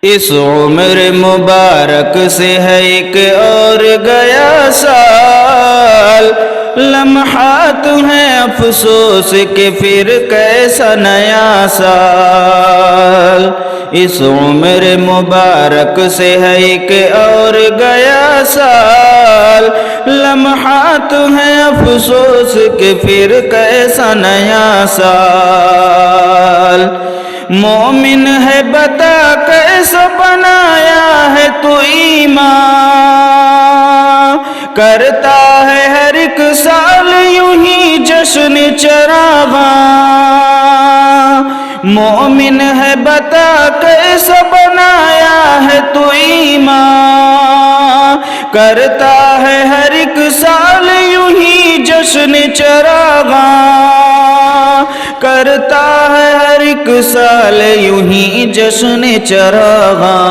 اس عمر مبارک سے ہے ایک اور گیا سال، لمحات ہیں افسوس کہ پھر کیسا نیا سال۔ اس عمر مبارک سے ہے ایک اور گیا سال، لمحات ہیں افسوس کہ پھر کیسا نیا سال۔ مومن ہے بتا کیسا بنایا ہے تو ایمان، کرتا ہے ہر ایک سال یوں ہی جشن چراغاں۔ مومن ہے بتا کیسا بنایا ہے تو ایمان، کرتا ہے ہر ایک سال یوں ہی جشن چراغاں، کرتا ہے ہر ایک سال یوں ہی جشن چراغاں۔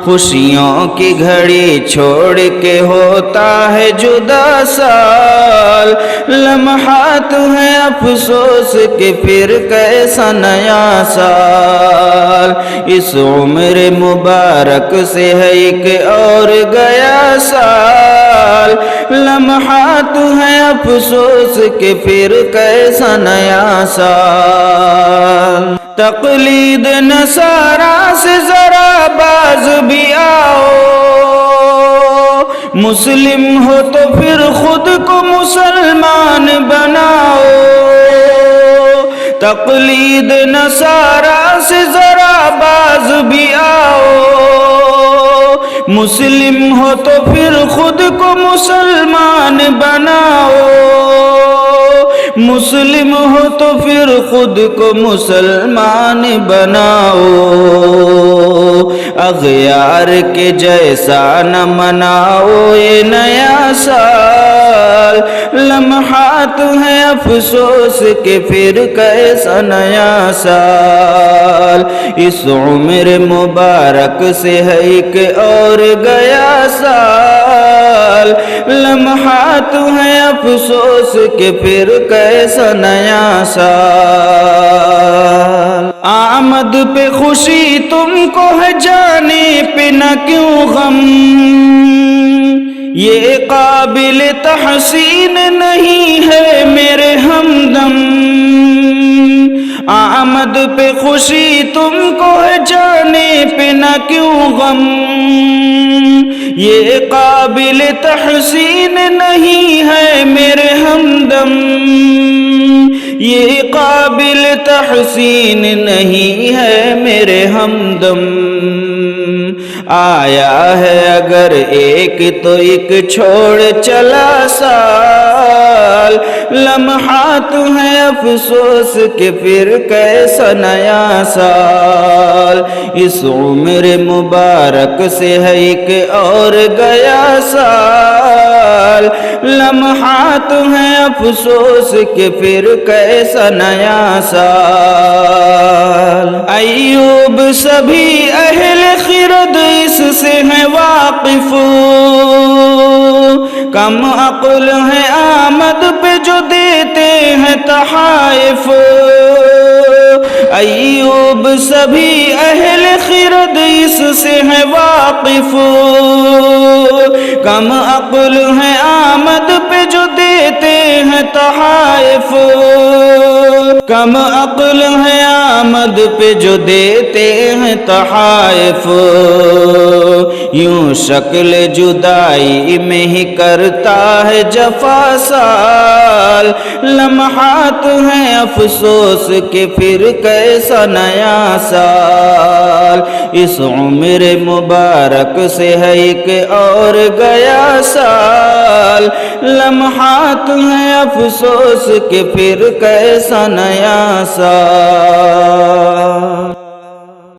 خوشیوں کی گھڑی چھوڑ کے ہوتا ہے جدا سال، لمحات ہیں افسوس کہ پھر کیسا نیا سال۔ اس عمر مبارک سے ہے ایک اور گیا سال، لمحات ہیں افسوس کہ پھر کیسا نیا سال۔ تقلید نصارا سے ذرا باز بھی آؤ، مسلم ہو تو پھر خود کو مسلمان بناؤ۔ تقلید نصارا سے ذرا باز بھی آؤ، مسلم ہو تو پھر خود کو مسلمان بناؤ، مسلم ہو تو پھر خود کو مسلمان بناؤ۔ اغیار کے جیسا نہ مناؤ یہ نیا سال، لمحات ہیں افسوس کہ پھر کیسا نیا سال۔ اس عمر مبارک سے ہے ایک اور گیا سال، لمحات ہیں افسوس کہ پھر کیسا نیا سال۔ آمد پہ خوشی تم کو ہے جانے پہ نہ کیوں غم، یہ قابل تحسین نہیں ہے میرے ہمدم۔ آمد پہ خوشی تم کو ہے جانے پہ نہ کیوں غم، یہ قابل تحسین نہیں ہے میرے ہمدم، یہ قابل تحسین نہیں ہے میرے ہمدم۔ آیا ہے اگر ایک تو ایک چھوڑ چلا سال، لمحات ہیں افسوس کہ پھر کیسا نیا سال۔ اس عمر مبارک سے ہے ایک اور گیا سال، لمحات ہیں افسوس کہ پھر کیسا نیا سال۔ ایوب سبھی اہل خرد اس سے ہیں واقف، کم عقل ہے آمد پہ جو دیتے ہیں تحائف۔ ایوب سبھی اہل خرد اس سے ہیں واقف، کم عقل ہے آمد پہ جو دیتے ہیں تحائف، کم عقل ہے آمد پہ جو دیتے ہیں تحائف۔ یوں شکل جدائی میں ہی کرتا ہے جفا سال، لمحات ہیں افسوس کہ پھر کیسا نیا سال۔ اس عمر مبارک سے ہے ایک اور گیا سال، لمحات ہیں افسوس کہ پھر کیسا نیا سال۔